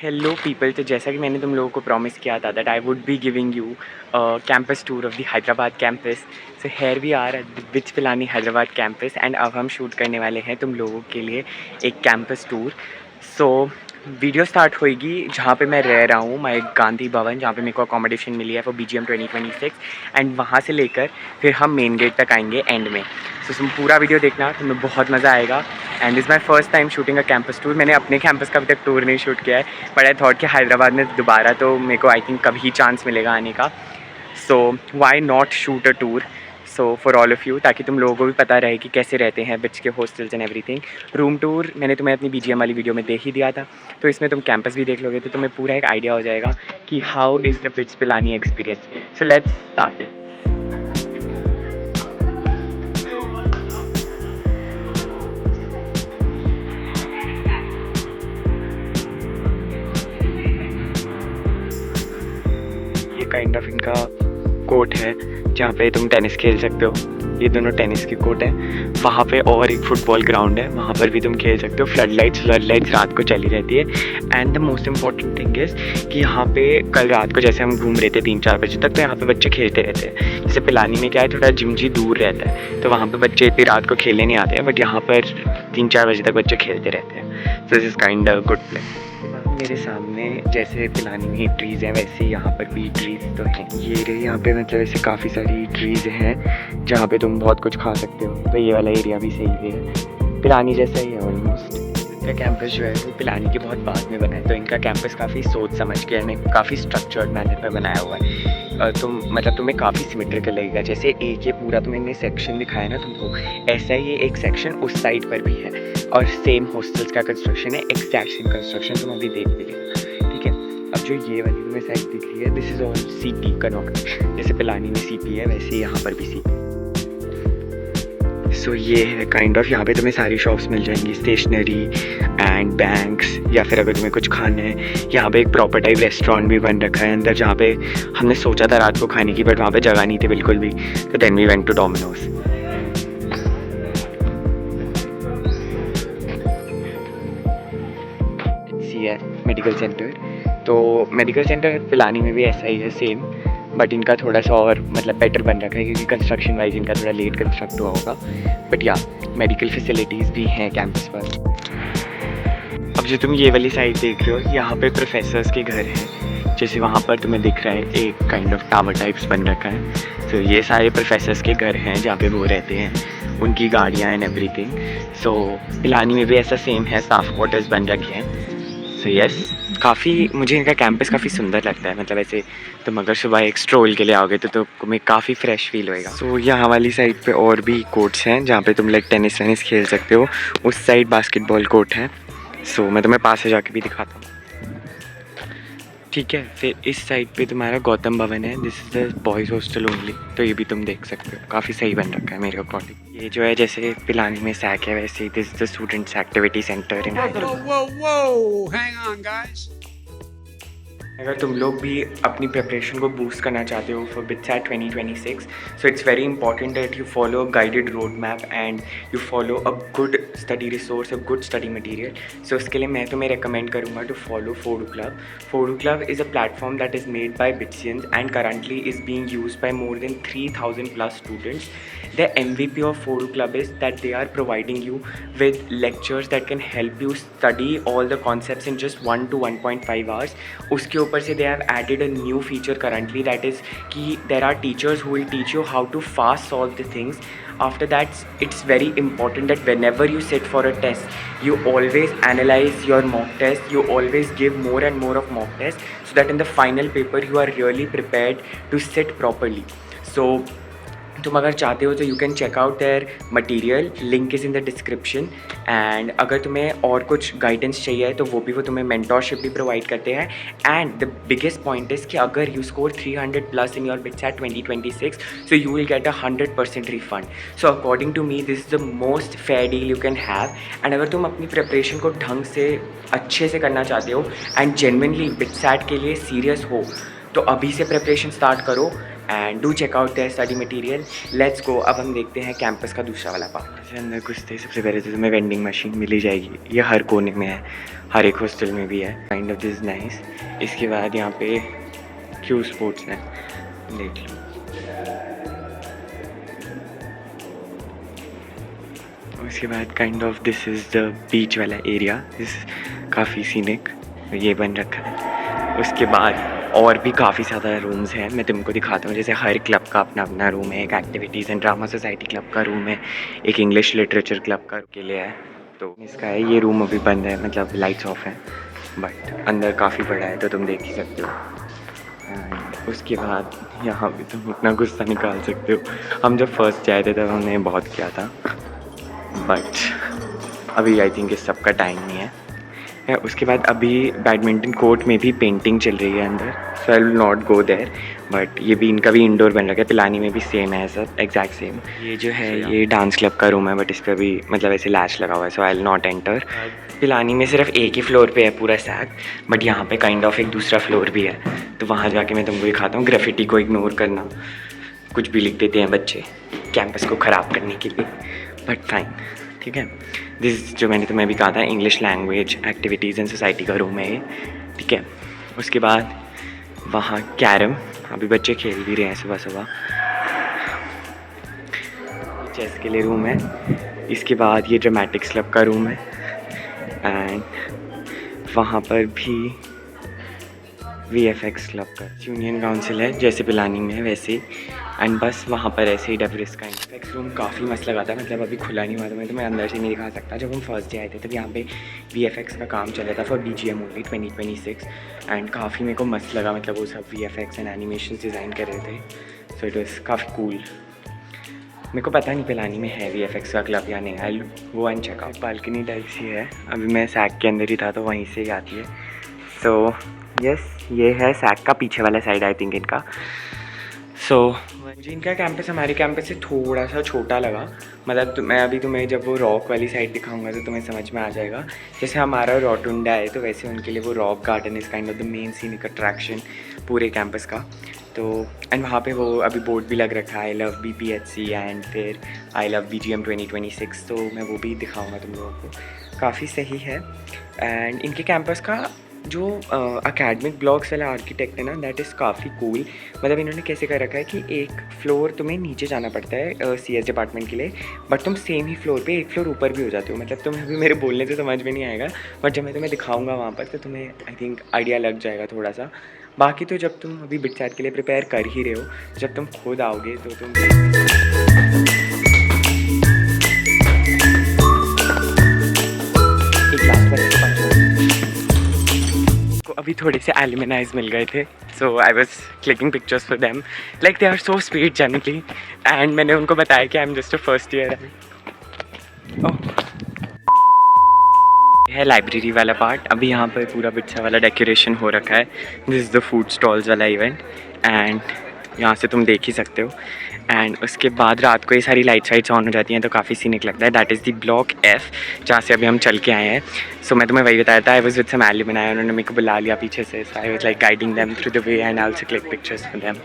Hello people, तो जैसा कि मैंने तुम लोगों को प्रॉमिस किया था that I would be giving you campus tour of the Hyderabad campus. So here we are at विच पिलानी हैदराबाद कैंपस एंड अब हम शूट करने वाले हैं तुम लोगों के लिए एक campus tour. So video start होएगी जहाँ पे मैं रह रहा हूँ, माई गांधी भवन, जहाँ पे मेरे को अकोमोडेशन मिली है फॉर BGM 2026 एंड वहाँ से लेकर फिर हम मेन गेट तक आएंगे एंड में। सो तुम पूरा वीडियो देखना, तुम्हें बहुत मज़ा आएगा। And is my first time shooting a campus tour. मैंने अपने कैंपस का अभी तक टूर नहीं शूट किया है, बट आई थॉट कि हैदराबाद में दोबारा तो मेरे को आई थिंक कभी चांस मिलेगा आने का। So why not shoot a tour so for all of you, ताकि तुम लोगों को भी पता रहे कि कैसे रहते हैं बिच के hostels and everything. Room tour मैंने तुम्हें अपनी BGM वाली वीडियो में देख ही दिया था, तो इसमें तुम कैंपस भी देख लोगे तो तुम्हें पूरा एक आइडिया हो जाएगा कि how is the BITS Pilani experience. So let's start it. ये काइंड ऑफ इनका कोर्ट है जहाँ पे तुम टेनिस खेल सकते हो। ये दोनों टेनिस के कोर्ट हैं। वहाँ पे और एक फुटबॉल ग्राउंड है, वहाँ पर भी तुम खेल सकते हो। फ्लड लाइट्स रात को चली रहती है। And the most important thing is कि यहाँ पे कल रात को जैसे हम घूम रहे थे 3-4 बजे तक, तो यहाँ पे बच्चे खेलते रहते हैं। जैसे पिलानी में क्या है, थोड़ा जिम दूर रहता है, तो वहाँ पे बच्चे इतनी रात को खेलने नहीं आते हैं, बट यहाँ पर 3-4 बजे तक बच्चे खेलते रहते हैं। सो this is kind a good place. मेरे सामने जैसे पिलानी में ट्रीज़ हैं, वैसे यहाँ पर भी ट्रीज़ तो हैं। ये रहे यहाँ पे, मतलब ऐसे काफ़ी सारी ट्रीज़ हैं जहाँ पे तुम बहुत कुछ खा सकते हो। तो ये वाला एरिया भी सही है, पिलानी जैसा ही है ऑलमोस्ट। इनका कैंपस जो है वो पिलानी के बहुत बाद में बना है, तो इनका कैंपस काफ़ी सोच समझ के यानी काफ़ी स्ट्रक्चर्ड मैनर में बनाया हुआ है। तुम्हें काफ़ी सिमेट्रिकल लगेगा। जैसे एक ये पूरा तुम्हें सेक्शन दिखाया ना तुमको, ऐसा ही एक सेक्शन उस साइड पर भी है और सेम हॉस्टल्स का कंस्ट्रक्शन है, एग्जैक्ट सेम कंस्ट्रक्शन तुम अभी देख भी लेना, ठीक है। अब जो ये वाली तुम्हें साइड दिख रही है, this is all CP Connaught. जैसे पिलानी में CP है, वैसे यहाँ पर भी CP। सो ये है काइंड ऑफ, यहाँ पे तुम्हें सारी शॉप्स मिल जाएंगी, स्टेशनरी एंड बैंक्स, या फिर अगर तुम्हें कुछ खाना है। यहाँ पे एक प्रॉपर टाइप रेस्टोरेंट भी बन रखा है अंदर, जहाँ पे हमने सोचा था रात को खाने की, बट वहाँ पे जगह नहीं थी बिल्कुल भी, तो then we went to Domino's. है मेडिकल सेंटर, तो मेडिकल सेंटर पिलानी में भी ऐसा ही है सेम, बट इनका थोड़ा सा और मतलब बेटर बन रखा है क्योंकि कंस्ट्रक्शन वाइज इनका थोड़ा लेट कंस्ट्रक्ट हुआ होगा। बट या मेडिकल फैसिलिटीज़ भी हैं कैंपस पर। अब जो तुम ये वाली साइड देख रहे हो, यहाँ पे प्रोफेसर्स के घर हैं। जैसे वहाँ पर तुम्हें दिख रहा है एक काइंड ऑफ टावर टाइप्स बन रखा है। तो ये सारे प्रोफेसर्स के घर हैं जहाँ पे वो रहते हैं, उनकी गाड़ियाँ एंड एवरीथिंग। सो पिलानी में भी ऐसा सेम है, स्टाफ क्वार्टर्स बन रखे हैं। सो यस, काफ़ी मुझे इनका कैंपस काफ़ी सुंदर लगता है। मतलब ऐसे तुम अगर सुबह एक स्ट्रोल के लिए आओगे तो तुम्हें काफ़ी फ्रेश फील होएगा। सो यहाँ वाली साइड पे और भी कोर्ट्स हैं जहाँ पे तुम लाइक टेनिस वेनिस खेल सकते हो। उस साइड बास्केटबॉल कोर्ट है। सो मैं तुम्हें पास से जाके भी दिखाता हूँ, ठीक है। फिर इस साइड पे तुम्हारा गौतम भवन है, this is the boys hostel only, तो ये भी तुम देख सकते हो, काफ़ी सही बन रखा है मेरे अकॉर्डिंग। ये जो है जैसे पिलानी में सैक है, वैसे this is the students activity centre in Hyderabad. अगर तुम लोग भी अपनी प्रिपरेशन को बूस्ट करना चाहते हो for BITSAT 2026, so it's very important that you follow a guided road map and you follow a good study resource, a good study material. So उसके लिए मैं तुम्हें रेकमेंड करूँगा to follow Fodu club. Fodu club is a platform that is made by Bitsians and currently is being used by more than 3000+ students. The MVP of Fodu Club is that they are providing you with lectures that can help you study all the concepts in just 1 to 1.5 hours. उसके ऊपर से they have added a new feature currently, that is कि there are teachers who will teach you how to fast solve the things. After that, it's very important that whenever you sit for a test, you always analyze your mock test, you always give more and more of mock tests, so that in the final paper you are really prepared to sit properly. So तुम अगर चाहते हो तो you can check out their material, link is in the description. And अगर तुम्हें और कुछ guidance चाहिए तो वो तुम्हें मेंटोरशिप भी प्रोवाइड करते हैं। And the biggest point is कि अगर you score 300+ in your BITSAT 2026, so you will get 100% refund. So according to me this is the most fair deal you can have. And अगर तुम अपनी preparation को ढंग से अच्छे से करना चाहते हो एंड जेन्युइनली BITSAT के लिए सीरियस हो, तो अभी से प्रिपरेशन स्टार्ट करो। And do check out their study material. Let's go. अब हम देखते हैं कैंपस का दूसरा वाला पार्ट। जैसे अंदर घुसते सबसे पहले तो तुम्हें वेंडिंग मशीन मिल ही जाएगी, ये हर कोने में है, हर एक हॉस्टल में भी है, काइंड ऑफ दिस नाइस। इसके बाद यहाँ पे क्यू स्पोर्ट्स है, देख लो। उसके बाद kind of this is the beach वाला एरिया, दिस काफ़ी सीनिक ये बन रखा है। उसके बाद और भी काफ़ी ज़्यादा रूम्स हैं, मैं तुमको दिखाता हूँ। जैसे हर क्लब का अपना अपना रूम है, एक activities and drama society club का रूम है, एक इंग्लिश लिटरेचर क्लब का के लिए है। तो इसका है, ये रूम अभी बंद है, मतलब लाइट्स ऑफ है, बट अंदर काफ़ी बड़ा है तो तुम देख ही सकते हो। एंड उसके बाद यहाँ भी तुम अपना गुस्सा निकाल सकते हो। हम जब फर्स्ट जाए थे तब हमने बहुत किया था, बट अभी आई थिंक इस सब का टाइम नहीं है। उसके बाद अभी बैडमिंटन कोर्ट में भी पेंटिंग चल रही है अंदर, so I will not go there. But ये भी इनका भी इंडोर बन रखा है, पिलानी में भी सेम है सब, एग्जैक्ट सेम। ये जो है ये डांस क्लब का रूम है, बट इस पर अभी मतलब ऐसे लैच लगा हुआ है, so I will not enter. Pilani में सिर्फ एक ही फ्लोर पे है पूरा सैक, बट यहाँ पे काइंड ऑफ एक दूसरा फ्लोर भी है, तो वहाँ जाके मैं तुमको दिखाता हूँ। ग्राफिटी को इग्नोर करना, कुछ भी लिख देते हैं बच्चे कैंपस को ख़राब करने के लिए, बट फाइन, ठीक है। दिस जो मैंने तुम्हें भी कहा था, English language activities and society का रूम है ये, ठीक है। उसके बाद वहाँ कैरम, अभी बच्चे खेल भी रहे हैं सुबह सुबह। चेस के लिए रूम है। इसके बाद ये ड्रामेटिक्स क्लब का रूम है, एंड वहाँ पर भी VFX क्लब का यूनियन काउंसिल है, जैसे पिलानी में है वैसे ही। एंड बस वहाँ पर ऐसे ही डेवरिस का VFX रूम काफ़ी मस्त लगा था, मतलब अभी खुला नहीं हुआ था, मैं तुम्हें अंदर से नहीं दिखा सकता। जब हम फर्स्ट डे आए थे तब यहाँ पे VFX का काम चल रहा था फॉर BGM ओनली 2026, एंड काफ़ी मेरे को मस्त लगा, मतलब वो सब VFX एंड एनिमेशन डिज़ाइन कर रहे थे, सो इट वॉज काफ़ी कूल। मेरे को पता नहीं पिलानी में है VFX का क्लब या नहीं, आई वो and check out. Balcony type सी है, अभी मैं सैक के अंदर ही था तो वहीं से ही आती है। सो यस, ये है सैक का पीछे वाला साइड आई थिंक इनका। सो मुझे इनका कैंपस हमारे कैंपस से थोड़ा सा छोटा लगा, मतलब मैं अभी तुम्हें जब वो रॉक वाली साइड दिखाऊंगा तो तुम्हें समझ में आ जाएगा। जैसे हमारा रोटुंडा है तो वैसे उनके लिए वो rock garden is kind of the main scenic attraction पूरे कैंपस का। तो एंड वहाँ पे वो अभी बोर्ड भी लग रखा है, आई लव BPHC एंड फिर आई लव BGM 2026, तो मैं वो भी दिखाऊंगा तुम लोगों को, काफ़ी सही है। एंड इनके कैंपस का जो अकेडमिक ब्लॉक्स वाला आर्किटेक्ट है ना, दैट इज़ काफ़ी कूल। मतलब इन्होंने कैसे कर रखा है कि एक फ्लोर तुम्हें नीचे जाना पड़ता है CS डिपार्टमेंट के लिए, बट तुम सेम ही फ्लोर पे एक फ्लोर ऊपर भी हो जाते हो। मतलब तुम्हें अभी मेरे बोलने से समझ में नहीं आएगा, बट जब मैं तुम्हें दिखाऊंगा वहाँ पर तो तुम्हें आई थिंक आइडिया लग जाएगा थोड़ा सा। बाकी तो जब तुम अभी बिटचैट के लिए प्रिपेयर कर ही रहे हो, जब तुम खुद आओगे तो तुम अभी थोड़े से एलिमनाइज मिल गए थे, so I was clicking pictures for them, like they are so sweet generally. And मैंने उनको बताया कि I am just a first year. है लाइब्रेरी वाला पार्ट, अभी यहाँ पर पूरा बिच्छा वाला डेकोरेशन हो रखा है। This is the food stalls वाला इवेंट, एंड यहाँ से तुम देख ही सकते हो। एंड उसके बाद रात को ये सारी लाइट्स ऑन हो जाती हैं तो काफ़ी सीनिक लगता है। That is the block F, जहाँ से अभी हम चल के आए हैं। सो मैं तुम्हें वही बताया था, I was with some alumni, उन्होंने मेरे को बुला लिया पीछे से, so I was like guiding them through the way and I also click pictures for them.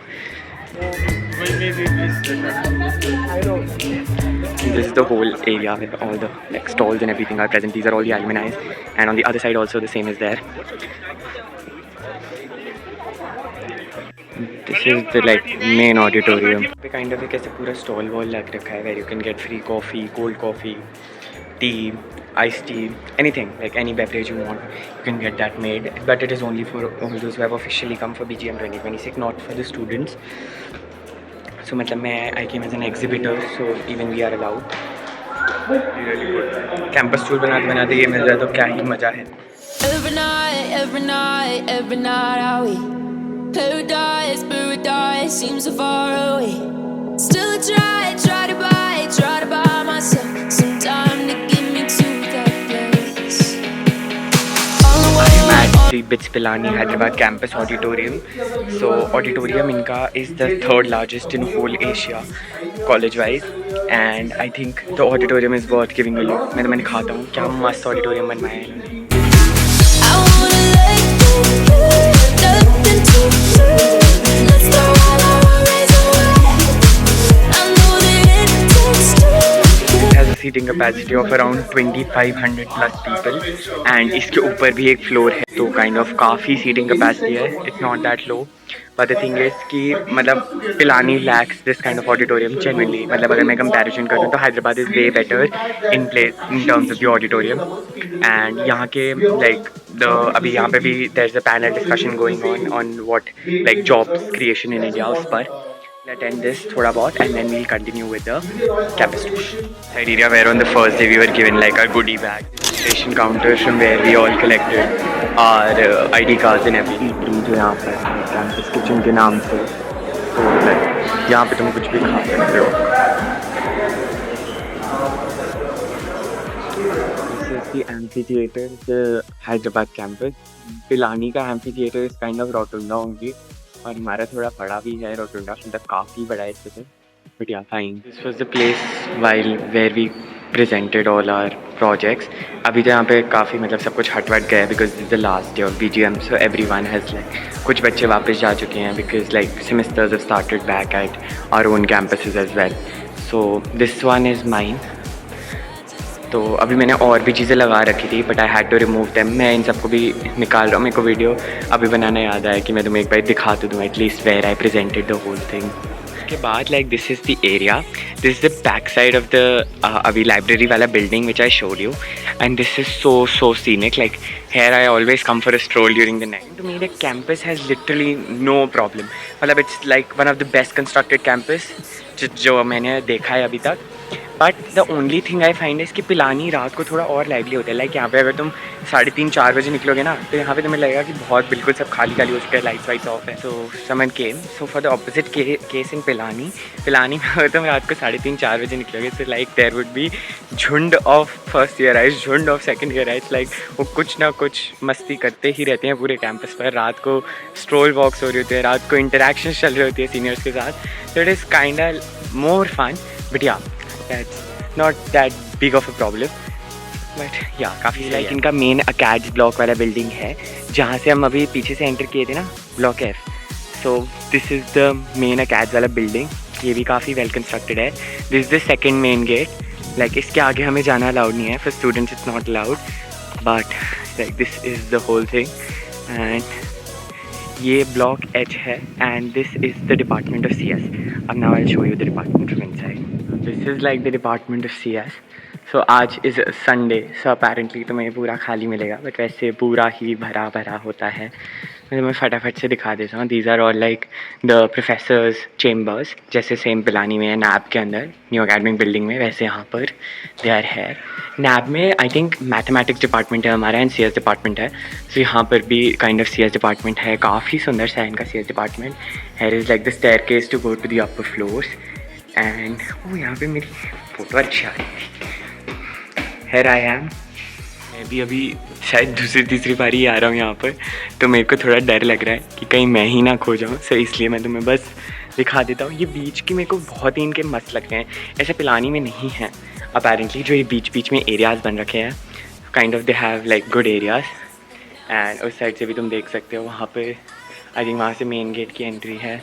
This is the whole area where all the like stalls and everything are present. These are all the alumni, and on the other side also the same is there. This is the like main auditorium. पे kind of एक ऐसे पूरा stall wall लग रखा है where you can get free coffee, cold coffee, tea, iced tea, anything like any beverage you want, you can get that made. But it is only for all those who have officially come for BGM 2026, not for the students. So मतलब मैं I came as an exhibitor, so even we are allowed. Really good. Campus tour बनाते ये मिल जाए तो क्या ही मज़ा है। Every night, every night, every night are we paradise, paradise seems so far away. Still I try to buy myself some time to get me to that place. I'm at the BITS Pilani Hyderabad campus auditorium. So auditorium इनका is the third largest in whole Asia college wise, and I think the auditorium is worth giving a look. मैं तुम्हें दिखाता हूँ क्या मस्त auditorium बनवाया है इन्होंने। I wanna let go, nothing to lose. Let's go all our ways. Seating capacity of around 2500 plus people and इसके ऊपर भी एक फ्लोर है, तो काइंड ऑफ काफ़ी सीटिंग कैपेसिटी है. It's not that low, but the thing is कि मतलब Pilani lacks this kind of auditorium genuinely. मतलब अगर मैं कंपैरिजन करूँ तो Hyderabad is way better in place in terms of the auditorium. And यहाँ के लाइक द अभी यहाँ पे भी there is a panel discussion going on what like jobs creation in India. उस पर attend this thoda bahut and then we'll continue with the campus tour. Criteria where on the first day we were given like our goodie bag, registration counter from where we all collected our ID cards and everything. जो यहाँ पर campus kitchen के नाम से, तो like यहाँ पे तुम कुछ भी खा सकते हो. This is the amphitheater, the Hyderabad campus. Pilani का amphitheater is kind of rotunda only. और हमारा थोड़ा बड़ा भी है रोटुंडा, मतलब काफ़ी बड़ा है इससे. But yeah fine. This was the place while where we presented all our projects. अभी तो यहाँ पे काफ़ी मतलब सब कुछ हट वट गया है because this the last day of BGM, so everyone has like कुछ बच्चे वापस जा चुके हैं because like semesters have started back at our own campuses as well. So this one is mine. तो अभी मैंने और भी चीज़ें लगा रखी थी but I had to remove them. मैं इन सबको भी निकाल रहा हूँ. मेरे को वीडियो अभी बनाना याद आया कि मैं तुम्हें एक बार दिखा तो दूँ at least where I presented the whole thing. उसके बाद like this is the area, this is the back side of the अभी लाइब्रेरी वाला building which I showed you. And this is so scenic. Like here I always come for a stroll during the night. To me the campus has literally no problem. मतलब it's like one of the best constructed campus जो मैंने देखा है अभी तक. But the only thing I find is कि पिलानी रात को थोड़ा और लाइवली होता है. लाइक यहाँ पे अगर तुम 3:30-4 बजे निकलोगे ना तो यहाँ पे तुम्हें लगेगा कि बहुत बिल्कुल सब खाली खाली हो चुका है, लाइट्स वाइट्स ऑफ है. So someone came. So for the opposite case in Pilani में अगर तुम रात को 3:30-4 बजे निकलोगे तो लाइक देयर वुड बी झुंड ऑफ फर्स्ट ईयर आइज, झुंड ऑफ सेकेंड ईयर आइज. लाइक वो कुछ ना कुछ मस्ती करते ही रहते हैं पूरे कैंपस पर. रात को स्ट्रोल वॉक्स हो रही होती है, रात को इंटरेक्शन चल रही होती है सीनियर्स के साथ. So it is kind of more fun. But yeah that's not that big of a problem, but yeah काफ़ी लाइक इनका मेन अकैड्स ब्लॉक वाला बिल्डिंग है जहाँ से हम अभी पीछे से एंटर किए थे ना, block F. So this is the main acads वाला बिल्डिंग. ये भी काफ़ी वेल कंस्ट्रक्टेड है. This is the second main gate. Like इसके आगे हमें जाना अलाउड नहीं है, for students it's not allowed. But like this is the whole thing. And ये ब्लॉक H है and this is the department of CS. अब now I will show you the department from inside. This is like the department of CS. सो आज is Sunday, so apparently तुम्हें पूरा खाली मिलेगा but वैसे पूरा ही भरा भरा होता है. मैं फटाफट से दिखा देता हूँ. These are all like the professors chambers, जैसे सेम पिलानी में है नैब के अंदर न्यू अकेडमिक बिल्डिंग में, वैसे यहाँ पर दे आर है. नैब में आई थिंक मैथमेटिक्स डिपार्टमेंट है हमारा एंड CS डिपार्टमेंट है. सो यहाँ पर भी काइंड ऑफ CS डिपार्टमेंट है. काफ़ी सुंदर सा है इनका CS department. Here is like the staircase to go to the upper floors. And वो यहाँ पे मेरी फ़ोटो अच्छी आ रही है. Here I am. मैं भी अभी शायद दूसरी तीसरी बारी आ रहा हूँ यहाँ पर, तो मेरे को थोड़ा डर लग रहा है कि कहीं मैं ही ना खो जाऊँ. सो इसलिए मैं तुम्हें बस दिखा देता हूँ. ये बीच की मेरे को बहुत ही इनके मस्त लगते हैं. ऐसे पिलानी में नहीं है अपेरेंटली जो ये बीच में एरियाज़ बन रखे हैं. Kind of they have like good areas. And उस साइड से भी तुम देख सकते हो, वहाँ पर आई थिंक वहाँ से मेन गेट की एंट्री है.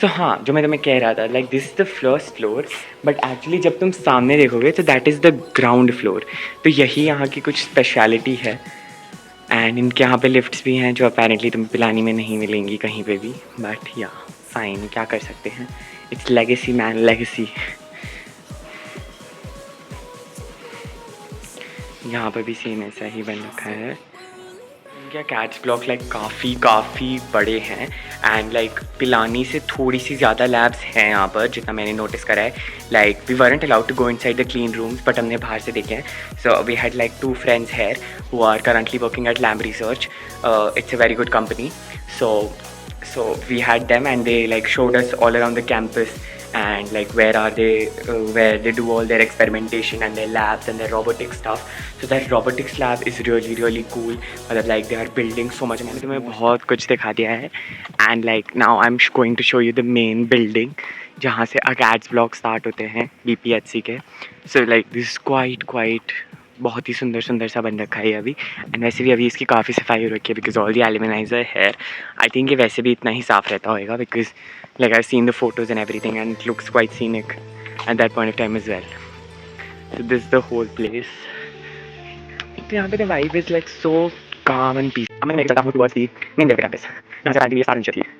सो हाँ, जो मैं तुम्हें कह रहा था like this is the first floor, but actually जब तुम सामने देखोगे तो that is the ground floor. तो यही यहाँ की कुछ स्पेशलिटी है. एंड इनके यहाँ पे लिफ्ट्स भी हैं जो अपेरेंटली तुम्हें पिलानी में नहीं मिलेंगी कहीं पे भी. बट या फाइन, क्या कर सकते हैं. It's legacy man, legacy. यहाँ पर भी सेम ऐसा ही बन रखा है. इनके कैट्स ब्लॉक लाइक काफ़ी बड़े हैं. एंड लाइक पिलानी से थोड़ी सी ज़्यादा लैब्स हैं यहाँ पर जितना मैंने नोटिस करा है. Like we weren't allowed to go inside the clean rooms, but हमने बाहर से देखे हैं. So we had like 2 friends here who are currently working at Lam Research. It's a very good company. So we had them and they like showed us all around the campus and like where they do all their experimentation and their labs and their robotic stuff. So that robotics lab is really cool. मतलब like they are building so much. मैंने तुम्हें बहुत कुछ दिखा दिया है. And like now I'm going to show you the main building जहाँ से ACADS ब्लॉक स्टार्ट होते हैं BPHC के. So like this is quite बहुत ही सुंदर सा बन रखा है अभी. एंड वैसे भी अभी इसकी काफ़ी सफाई हो रखी है because all the alumni here. I think ये वैसे भी इतना ही साफ़ रहता होगा because like I seen the photos and everything and it looks quite scenic at that point of time as well. So this is the whole place. तो यहाँ पे the vibe is like so calm and peaceful. अब मैं लेके चलता हूँ towards the main level campus. यहाँ से आने स्टार्ट होनी चाहिए.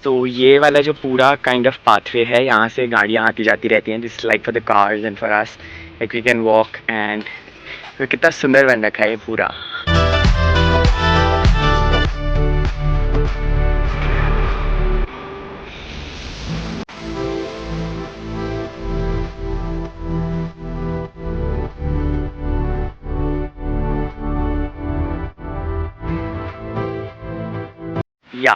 तो ये वाला जो पूरा काइंड ऑफ पाथवे है, यहाँ से गाड़ियाँ आती जाती रहती हैं. This like for the cars and for us like we can walk. And कितना सुंदर बन रखा है ये पूरा. Yeah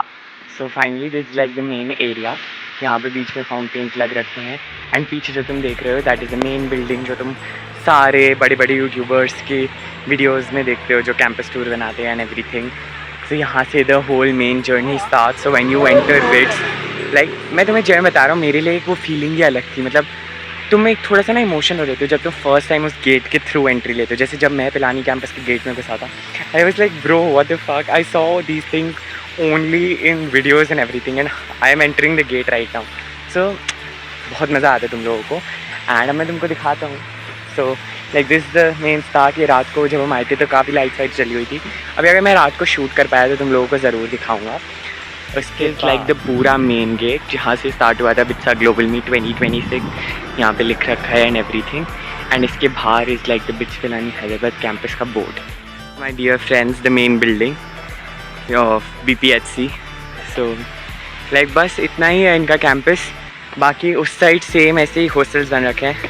so finally this like the main area. यहाँ पे बीच में फाउंटेन्स लग रखे हैं. एंड पीछे जो तुम देख रहे हो that is the main building जो तुम सारे बड़े बड़े यूट्यूबर्स की वीडियोस में देखते हो जो कैंपस टूर बनाते हैं एंड एवरीथिंग. सो यहाँ से the whole main journey start. So when you enter BITS, like मैं तुम्हें जय बता रहा हूँ, मेरे लिए एक वो फीलिंग ही अलग थी. मतलब तुम एक थोड़ा सा ना इमोशन हो जाते हो जब तुम फर्स्ट टाइम उस गेट के थ्रू एंट्री लेते हो. जैसे जब मैं पिलानी कैंपस के गेट में घुसा था, I was like bro what the fuck, I saw these things only in videos and everything and I am entering the gate right now. So बहुत मज़ा आता है तुम लोगों को. एंड अब मैं तुमको दिखाता हूँ. So like this the main start. ये रात को जब हम आए थे तो काफ़ी लाइट वाइट चली हुई थी. अभी अगर मैं रात को शूट कर पाया तो तुम लोगों को ज़रूर दिखाऊँगा. उसके लाइक द पूरा मेन गेट जहाँ से स्टार्ट हुआ था बिट्सा ग्लोबल मीट 2026, यहाँ पे लिख रखा है एंड एवरीथिंग. एंड इसके बाहर is like the BITS Pilani Hyderabad campus का board. My dear friends, the main building of BPHC. So like बस इतना ही है इनका कैंपस. बाकी उस साइड सेम ऐसे ही हॉस्टल्स बन रखे हैं.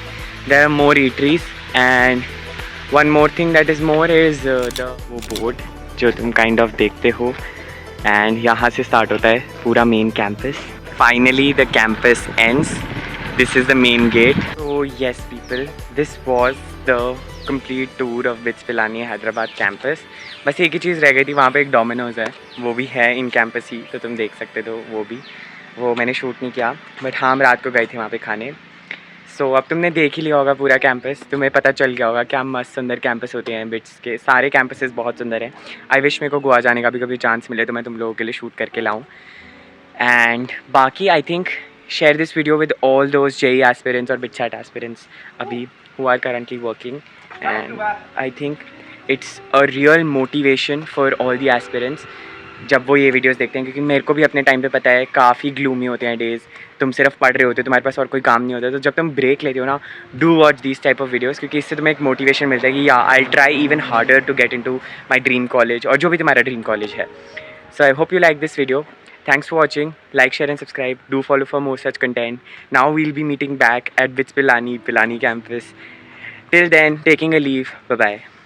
There are more eateries and one more thing that is more is the वो बोर्ड जो तुम काइंड ऑफ देखते हो. एंड यहाँ से स्टार्ट होता है पूरा main campus. Finally the campus ends. This is the main gate. तो yes people, this was the complete tour of BITS Pilani Hyderabad campus. बस एक ही चीज़ रह गई थी, वहाँ पे एक डोमिनोज़ है, वो भी है इन कैंपस ही, तो तुम देख सकते हो. वो मैंने शूट नहीं किया, बट हाँ हम रात को गए थे वहाँ पे खाने. सो अब तुमने देख ही लिया होगा पूरा कैंपस, तुम्हें पता चल गया होगा क्या मस्त सुंदर कैंपस होते हैं बिट्स के. सारे कैंपसेस बहुत सुंदर हैं. आई विश मेरे को गोवा जाने का भी कभी चांस मिले तो मैं तुम लोगों के लिए शूट करके लाऊँ. एंड बाकी I think share this video with all those JEE aspirants और बिट्सैट एस्पिरेंट्स अभी who are currently working. And I think it's a real motivation for all the aspirants जब वो ये वीडियोस देखते हैं. क्योंकि मेरे को भी अपने टाइम पे पता है काफ़ी ग्लूमी होते हैं डेज़. तुम सिर्फ पढ़ रहे होते हो, तुम्हारे पास और कोई काम नहीं होता. तो जब तुम ब्रेक लेते हो ना, do watch these type of videos, क्योंकि इससे तुम्हें एक मोटिवेशन मिलता है कि या I try even harder to get into my dream college, और जो भी तुम्हारा ड्रीम कॉलेज है. So I hope you like this video. Thanks for watching. Like, share and subscribe. Do follow for more such content. Now we'll be meeting back at BITS Pilani campus. Till then, taking a leave. Bye-bye.